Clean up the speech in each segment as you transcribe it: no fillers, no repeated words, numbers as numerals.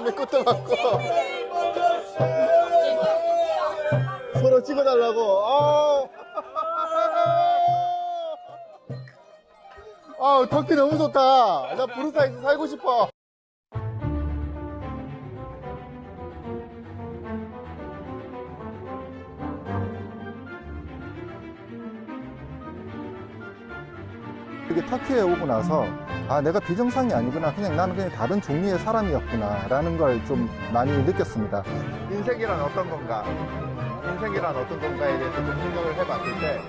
내 것도 갖고. 서로 찍어달라고. 터키 너무 좋다. 나 부르사에서 살고 싶어. 이게 터키에 오고 나서 내가 비정상이 아니구나, 그냥 나는 그냥 다른 종류의 사람이었구나 라는 걸 좀 많이 느꼈습니다. 인생이란 어떤 건가, 인생이란 어떤 건가에 대해서 좀 생각을 해봤을 때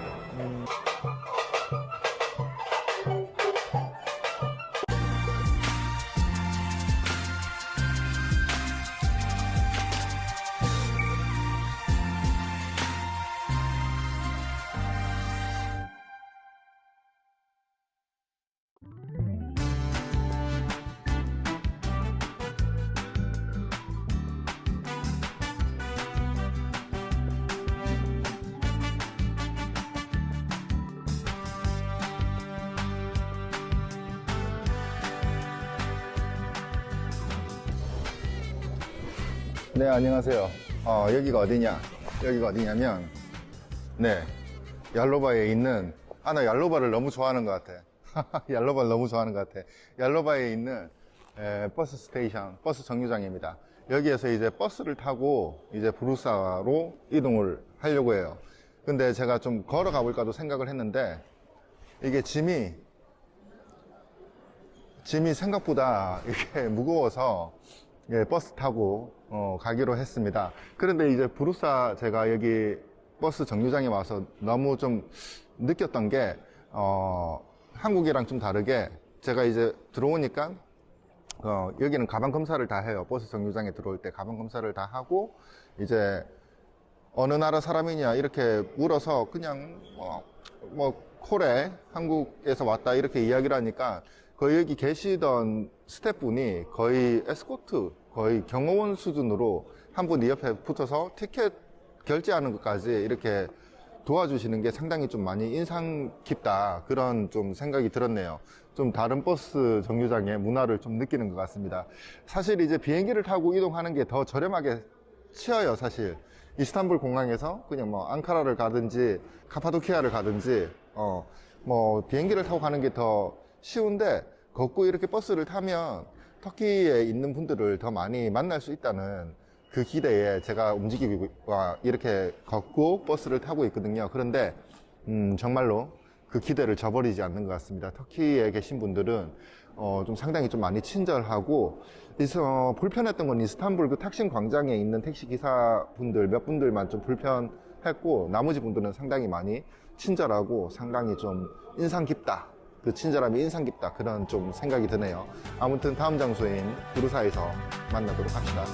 네, 안녕하세요. 여기가 어디냐? 여기가 어디냐면, 네, 얄로바에 있는, 나 얄로바를 너무 좋아하는 것 같아. 얄로바를 너무 좋아하는 것 같아. 얄로바에 있는 버스 스테이션, 버스 정류장입니다. 여기에서 이제 버스를 타고 이제 부르사로 이동을 하려고 해요. 근데 제가 좀 걸어가 볼까도 생각을 했는데, 이게 짐이 생각보다 이게 무거워서 버스 타고 가기로 했습니다. 그런데 이제 부르사, 제가 여기 버스 정류장에 와서 너무 좀 느꼈던 게 한국이랑 좀 다르게, 제가 이제 들어오니까 여기는 가방 검사를 다 해요. 버스 정류장에 들어올 때 가방 검사를 다 하고, 이제 어느 나라 사람이냐 이렇게 물어서 그냥 콜에 한국에서 왔다 이렇게 이야기를 하니까, 거의 여기 계시던 스태프분이 거의 에스코트, 거의 경호원 수준으로 한 분 이 옆에 붙어서 티켓 결제하는 것까지 이렇게 도와주시는 게 상당히 좀 많이 인상 깊다, 그런 좀 생각이 들었네요. 좀 다른 버스 정류장의 문화를 좀 느끼는 것 같습니다. 사실 이제 비행기를 타고 이동하는 게 더 저렴하게 치여요. 사실 이스탄불 공항에서 그냥 앙카라를 가든지 카파도키아를 가든지 비행기를 타고 가는 게 더 쉬운데, 걷고 이렇게 버스를 타면 터키에 있는 분들을 더 많이 만날 수 있다는 그 기대에 제가 움직이고 이렇게 걷고 버스를 타고 있거든요. 그런데 정말로 그 기대를 저버리지 않는 것 같습니다. 터키에 계신 분들은 좀 상당히 좀 많이 친절하고, 불편했던 건 이스탄불 그 탁심 광장에 있는 택시 기사분들 몇 분들만 좀 불편했고, 나머지 분들은 상당히 많이 친절하고 상당히 좀 인상 깊다, 그 친절함이 인상 깊다, 그런 좀 생각이 드네요. 아무튼 다음 장소인 부르사에서 만나도록 합시다.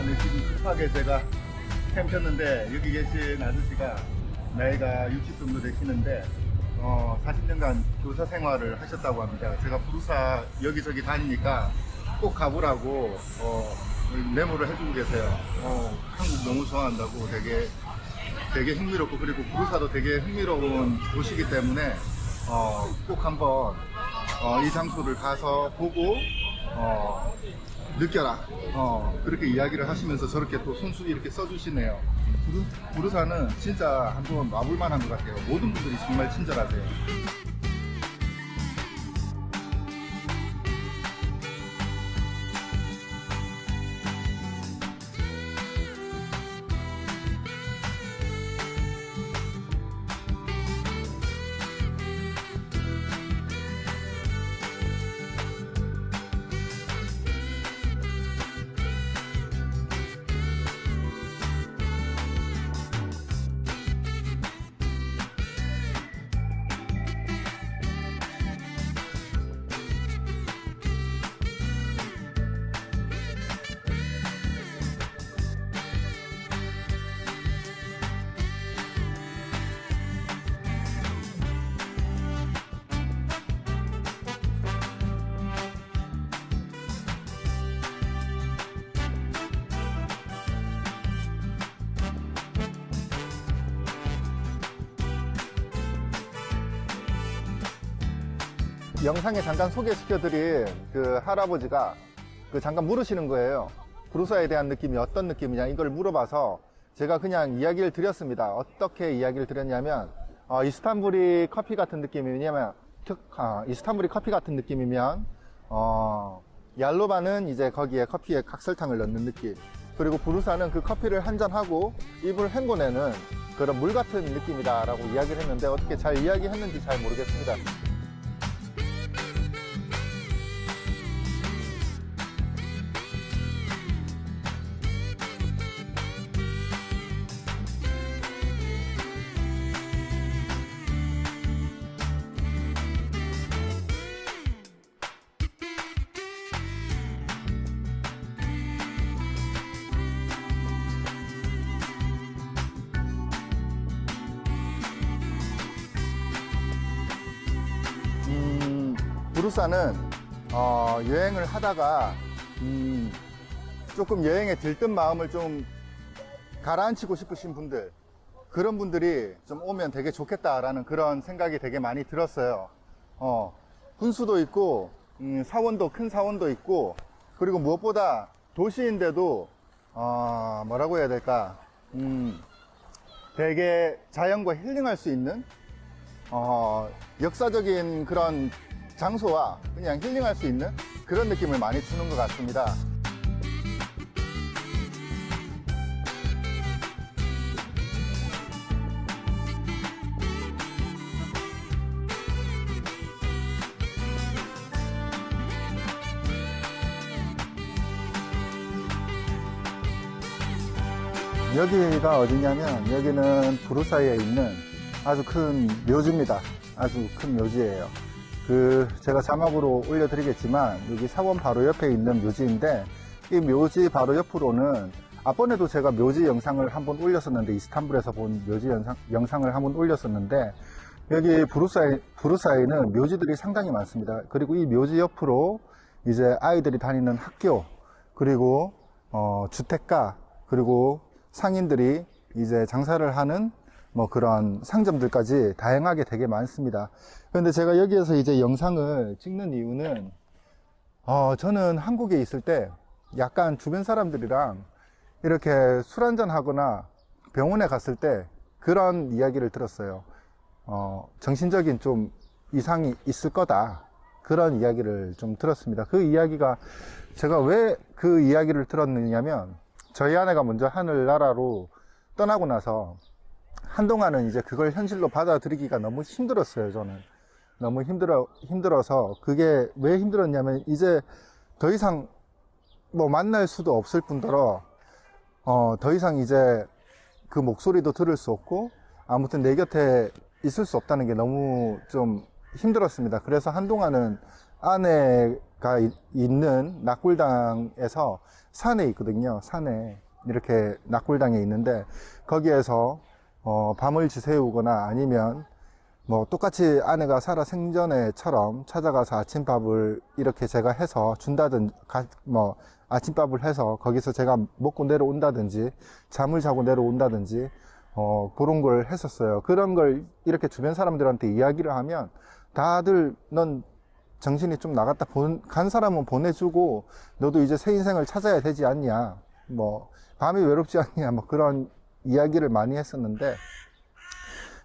네, 지금 급하게 제가 캠 폈는데, 여기 계신 아저씨가 나이가 60 정도 되시는데 40년간 교사 생활을 하셨다고 합니다. 제가 부르사 여기저기 다니니까 꼭 가보라고 메모를 해주고 계세요. 한국 너무 좋아한다고, 되게 흥미롭고, 그리고 부르사도 되게 흥미로운 도시이기 때문에 꼭 한번 이 장소를 가서 보고 느껴라, 그렇게 이야기를 하시면서 저렇게 또 손수 이렇게 써주시네요. 부르사는 진짜 한번 와볼 만한 것 같아요. 모든 분들이 정말 친절하세요. 영상에 잠깐 소개시켜드린 그 할아버지가 그 잠깐 물으시는 거예요. 부르사에 대한 느낌이 어떤 느낌이냐 이걸 물어봐서 제가 그냥 이야기를 드렸습니다. 어떻게 이야기를 드렸냐면 이스탄불이 커피 같은 느낌이냐면 이스탄불이 커피 같은 느낌이면 얄로바는 이제 거기에 커피에 각설탕을 넣는 느낌, 그리고 부르사는 그 커피를 한잔하고 입을 헹궈내는 그런 물 같은 느낌이다 라고 이야기를 했는데 어떻게 잘 이야기했는지 잘 모르겠습니다. 부르사는 여행을 하다가 조금 여행에 들뜬 마음을 좀 가라앉히고 싶으신 분들, 그런 분들이 좀 오면 되게 좋겠다라는 그런 생각이 되게 많이 들었어요. 분수도 있고 사원도, 큰 사원도 있고, 그리고 무엇보다 도시인데도 뭐라고 해야 될까, 되게 자연과 힐링할 수 있는 역사적인 그런 장소와 그냥 힐링할 수 있는 그런 느낌을 많이 주는 것 같습니다. 여기가 어디냐면 여기는 부르사에 있는 아주 큰 묘지입니다. 아주 큰 묘지예요. 제가 자막으로 올려드리겠지만 여기 사원 바로 옆에 있는 묘지인데, 이 묘지 바로 옆으로는 앞번에도 제가 묘지 영상을 한번 올렸었는데, 이스탄불에서 본 묘지 영상을 한번 올렸었는데, 여기 부르사에는 묘지들이 상당히 많습니다. 그리고 이 묘지 옆으로 이제 아이들이 다니는 학교, 그리고 주택가, 그리고 상인들이 이제 장사를 하는 뭐 그런 상점들까지 다양하게 되게 많습니다. 그런데 제가 여기에서 이제 영상을 찍는 이유는 저는 한국에 있을 때 약간 주변 사람들이랑 이렇게 술 한잔 하거나 병원에 갔을 때 그런 이야기를 들었어요. 정신적인 좀 이상이 있을 거다, 그런 이야기를 좀 들었습니다. 그 이야기가, 제가 왜 그 이야기를 들었느냐면, 저희 아내가 먼저 하늘나라로 떠나고 나서 한동안은 이제 그걸 현실로 받아들이기가 너무 힘들었어요. 저는 너무 힘들어서, 그게 왜 힘들었냐면, 이제 더 이상 뭐 만날 수도 없을 뿐더러 더 이상 이제 그 목소리도 들을 수 없고, 아무튼 내 곁에 있을 수 없다는 게 너무 좀 힘들었습니다. 그래서 한동안은 아내가 있는 낙골당에서 산에 있거든요. 산에 이렇게 낙골당에 있는데, 거기에서 밤을 지새우거나 아니면 뭐 똑같이 아내가 살아 생전에처럼 찾아가서 아침밥을 이렇게 제가 해서 준다든지, 뭐 아침밥을 해서 거기서 제가 먹고 내려온다든지, 잠을 자고 내려온다든지, 그런 걸 했었어요. 그런 걸 이렇게 주변 사람들한테 이야기를 하면 다들 넌 정신이 좀 나갔다, 간 사람은 보내주고 너도 이제 새 인생을 찾아야 되지 않냐, 뭐 밤이 외롭지 않냐, 뭐 그런 이야기를 많이 했었는데,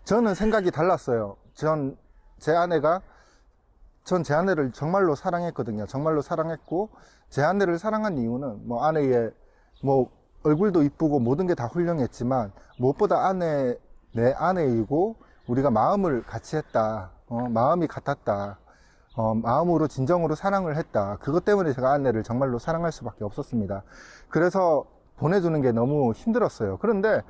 저는 생각이 달랐어요. 제 아내를 정말로 사랑했거든요. 정말로 사랑했고, 제 아내를 사랑한 이유는 뭐 아내의 뭐 얼굴도 이쁘고 모든 게 다 훌륭했지만, 무엇보다 내 아내이고 우리가 마음을 같이 했다, 마음이 같았다, 마음으로 진정으로 사랑을 했다. 그것 때문에 제가 아내를 정말로 사랑할 수밖에 없었습니다. 그래서 보내주는 게 너무 힘들었어요. 그런데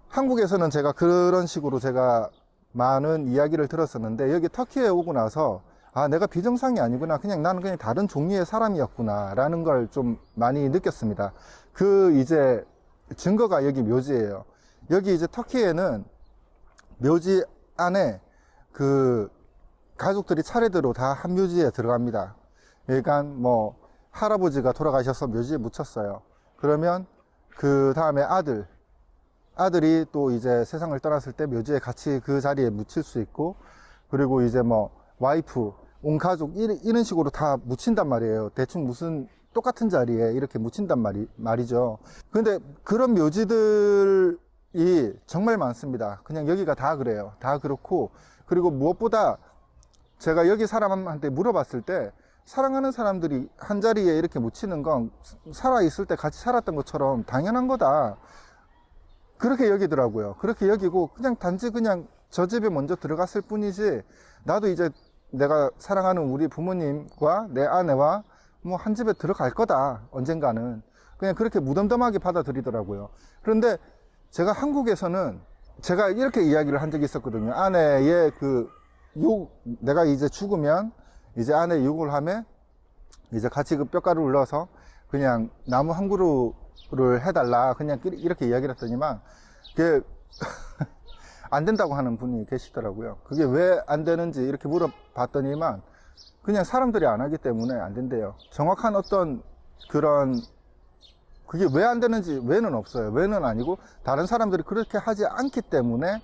한국에서는 제가 그런 식으로 제가 많은 이야기를 들었었는데, 여기 터키에 오고 나서 내가 비정상이 아니구나, 나는 그냥 다른 종류의 사람이었구나 라는 걸 좀 많이 느꼈습니다. 이제 증거가 여기 묘지예요. 여기 이제 터키에는 묘지 안에 가족들이 차례대로 다 한 묘지에 들어갑니다. 그러니까 뭐 할아버지가 돌아가셔서 묘지에 묻혔어요. 그러면 그 다음에 아들이 또 이제 세상을 떠났을 때 묘지에 같이 그 자리에 묻힐 수 있고, 그리고 이제 뭐 온 가족 이런 식으로 다 묻힌단 말이에요. 대충 무슨 똑같은 자리에 이렇게 묻힌단 말이죠. 근데 그런 묘지들이 정말 많습니다. 그냥 여기가 다 그래요. 다 그렇고, 그리고 무엇보다 제가 여기 사람한테 물어봤을 때 사랑하는 사람들이 한 자리에 이렇게 묻히는 건 살아있을 때 같이 살았던 것처럼 당연한 거다, 그렇게 여기더라고요. 그렇게 여기고 그냥 단지 그냥 저 집에 먼저 들어갔을 뿐이지, 나도 이제 내가 사랑하는 우리 부모님과 내 아내와 뭐 한 집에 들어갈 거다 언젠가는, 그냥 그렇게 무덤덤하게 받아들이더라고요. 그런데 제가 한국에서는 제가 이렇게 이야기를 한 적이 있었거든요. 아내의 내가 이제 죽으면 이제 아내 욕을 하면 이제 같이 그 뼈가루를 넣어서 그냥 나무 한 그루를 해달라, 그냥 이렇게 이야기를 했더니만 그게 안 된다고 하는 분이 계시더라고요. 그게 왜 안 되는지 이렇게 물어봤더니만 그냥 사람들이 안 하기 때문에 안 된대요. 정확한 어떤 그런, 그게 왜 안 되는지 왜는 없어요. 왜는 아니고 다른 사람들이 그렇게 하지 않기 때문에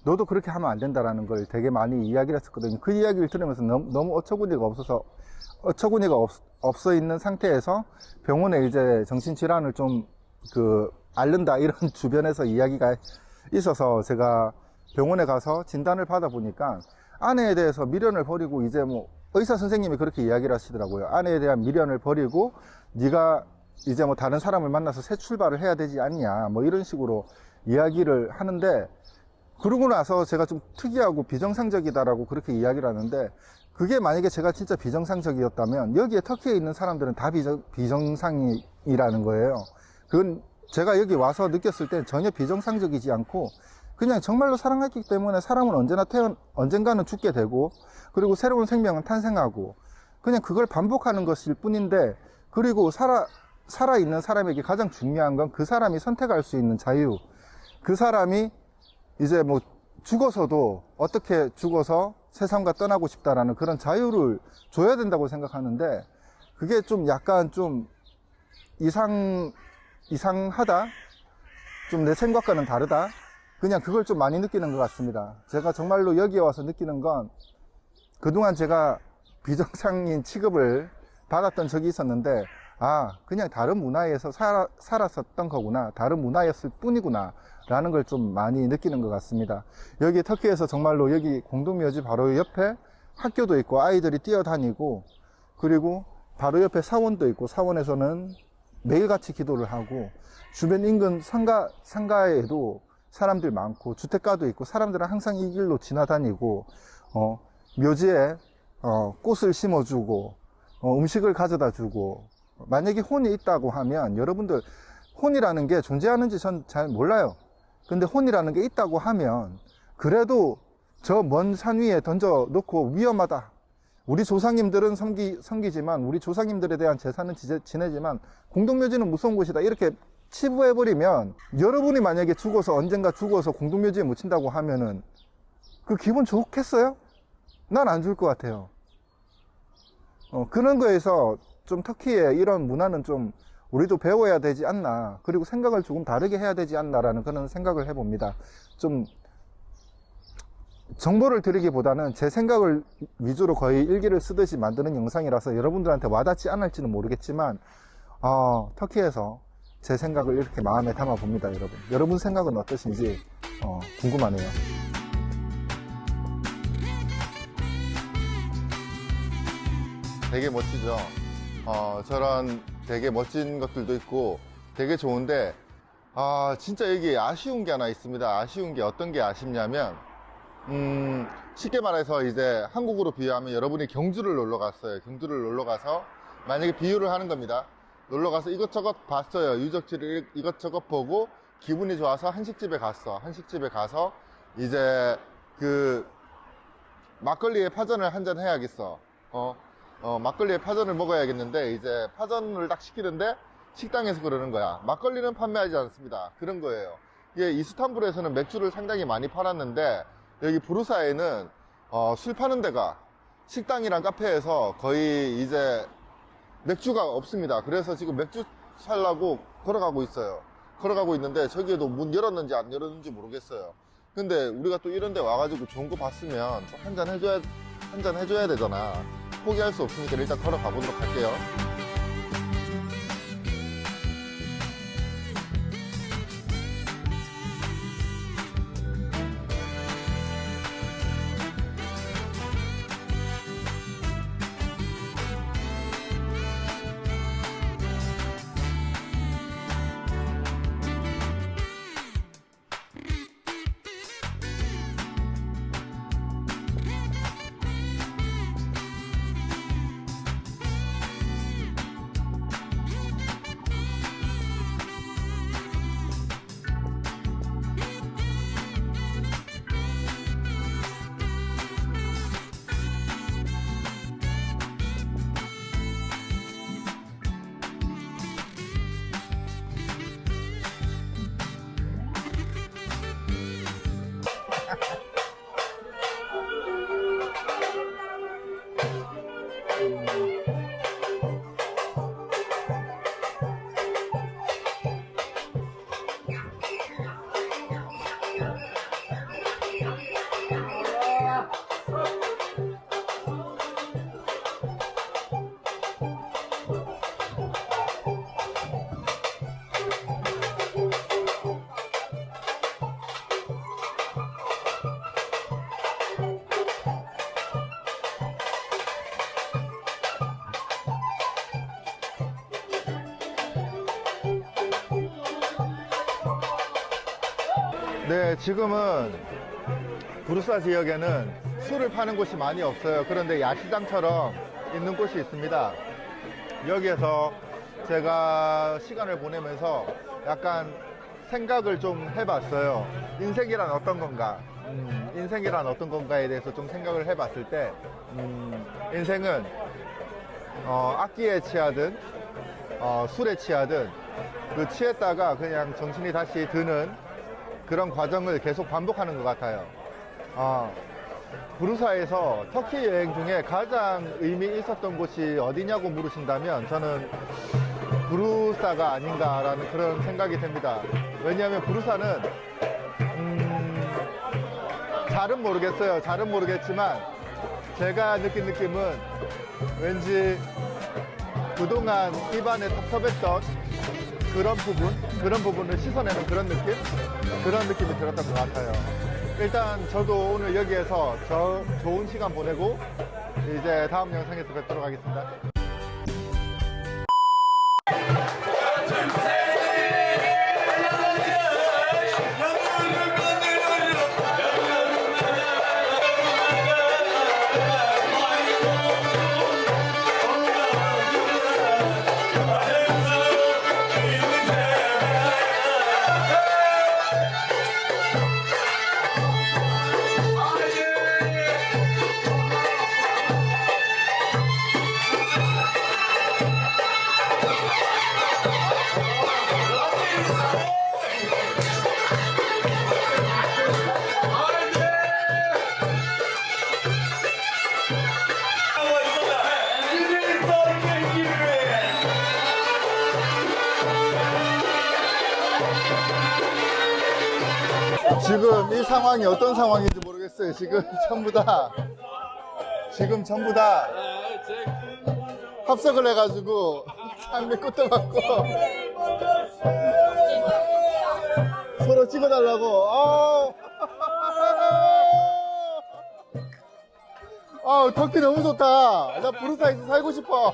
너도 그렇게 하면 안 된다라는 걸 되게 많이 이야기를 했었거든요. 그 이야기를 들으면서 너무 어처구니가 없어 있는 상태에서 병원에 이제 정신질환을 좀 앓는다 이런 주변에서 이야기가 있어서 제가 병원에 가서 진단을 받아보니까 아내에 대해서 미련을 버리고, 이제 뭐 의사 선생님이 그렇게 이야기를 하시더라고요. 아내에 대한 미련을 버리고 네가 이제 뭐 다른 사람을 만나서 새 출발을 해야 되지 않냐, 뭐 이런 식으로 이야기를 하는데, 그러고 나서 제가 좀 특이하고 비정상적이다라고 그렇게 이야기를 하는데, 그게 만약에 제가 진짜 비정상적이었다면 여기에 터키에 있는 사람들은 다 비정상이라는 거예요. 그건 제가 여기 와서 느꼈을 때 전혀 비정상적이지 않고 그냥 정말로 사랑했기 때문에 사람은 언젠가는 죽게 되고, 그리고 새로운 생명은 탄생하고, 그냥 그걸 반복하는 것일 뿐인데, 그리고 살아있는 사람에게 가장 중요한 건 그 사람이 선택할 수 있는 자유, 그 사람이 이제 뭐 죽어서도 어떻게 죽어서 세상과 떠나고 싶다라는 그런 자유를 줘야 된다고 생각하는데, 그게 좀 약간 좀 이상하다, 좀 내 생각과는 다르다, 그냥 그걸 좀 많이 느끼는 것 같습니다. 제가 정말로 여기에 와서 느끼는 건, 그동안 제가 비정상인 취급을 받았던 적이 있었는데, 그냥 다른 문화에서 살았었던 거구나, 다른 문화였을 뿐이구나 라는 걸 좀 많이 느끼는 것 같습니다. 여기 터키에서 정말로 여기 공동묘지 바로 옆에 학교도 있고 아이들이 뛰어다니고, 그리고 바로 옆에 사원도 있고, 사원에서는 매일같이 기도를 하고, 주변 인근 상가에도 사람들 많고, 주택가도 있고, 사람들은 항상 이 길로 지나다니고, 묘지에 꽃을 심어주고, 음식을 가져다 주고, 만약에 혼이 있다고 하면, 여러분들 혼이라는 게 존재하는지 전 잘 몰라요. 근데 혼이라는 게 있다고 하면 그래도 저 먼 산 위에 던져 놓고 위험하다, 우리 조상님들은 섬기지만, 우리 조상님들에 대한 제사는 지내지만 공동묘지는 무서운 곳이다, 이렇게 치부해버리면, 여러분이 만약에 언젠가 죽어서 공동묘지에 묻힌다고 하면은 그 기분 좋겠어요? 난 안 좋을 것 같아요. 그런 거에서 좀 터키의 이런 문화는 좀 우리도 배워야 되지 않나, 그리고 생각을 조금 다르게 해야 되지 않나라는 그런 생각을 해봅니다. 좀 정보를 드리기보다는 제 생각을 위주로 거의 일기를 쓰듯이 만드는 영상이라서 여러분들한테 와닿지 않을지는 모르겠지만, 터키에서 제 생각을 이렇게 마음에 담아 봅니다. 여러분 생각은 어떠신지 궁금하네요. 되게 멋지죠. 저런 되게 멋진 것들도 있고 되게 좋은데, 진짜 여기 아쉬운 게 하나 있습니다. 아쉬운 게 어떤 게 아쉽냐면, 쉽게 말해서 이제 한국으로 비유하면 여러분이 경주를 놀러 갔어요. 경주를 놀러 가서, 만약에 비유를 하는 겁니다. 놀러 가서 이것저것 봤어요. 유적지를 이것저것 보고 기분이 좋아서 한식집에 갔어. 한식집에 가서 이제 그 막걸리에 파전을 한잔 해야겠어. 막걸리에 파전을 먹어야겠는데, 이제 파전을 딱 시키는데 식당에서 그러는 거야. 막걸리는 판매하지 않습니다. 그런 거예요. 이게 이스탄불에서는 맥주를 상당히 많이 팔았는데, 여기 부르사에는 술 파는 데가 식당이랑 카페에서 거의 이제 맥주가 없습니다. 그래서 지금 맥주 살라고 걸어가고 있어요. 걸어가고 있는데 저기에도 문 열었는지 안 열었는지 모르겠어요. 근데 우리가 또 이런 데 와가지고 좋은 거 봤으면 또 한잔 해줘야 되잖아. 포기할 수 없으니까 일단 걸어가 보도록 할게요. 네, 지금은 부르사 지역에는 술을 파는 곳이 많이 없어요. 그런데 야시장처럼 있는 곳이 있습니다. 여기에서 제가 시간을 보내면서 약간 생각을 좀 해봤어요. 인생이란 어떤 건가? 인생이란 어떤 건가에 대해서 좀 생각을 해봤을 때, 인생은 악기에 취하든 술에 취하든 그 취했다가 그냥 정신이 다시 드는 그런 과정을 계속 반복하는 것 같아요. 부르사에서 터키 여행 중에 가장 의미 있었던 곳이 어디냐고 물으신다면 저는 부르사가 아닌가라는 그런 생각이 듭니다. 왜냐하면 부르사는 잘은 모르겠어요. 잘은 모르겠지만 제가 느낀 느낌은 왠지 그동안 입안에 텁텁했던 그런 부분을 씻어내는 그런 느낌이 들었던 것 같아요. 일단 저도 오늘 여기에서 좋은 시간 보내고 이제 다음 영상에서 뵙도록 하겠습니다. 지금 이 상황이 어떤 상황인지 모르겠어요. 지금 전부 다 합석을 해가지고 장미 꽃도 받고 서로 찍어달라고. 터키 너무 좋다. 나 부르사에서 살고 싶어.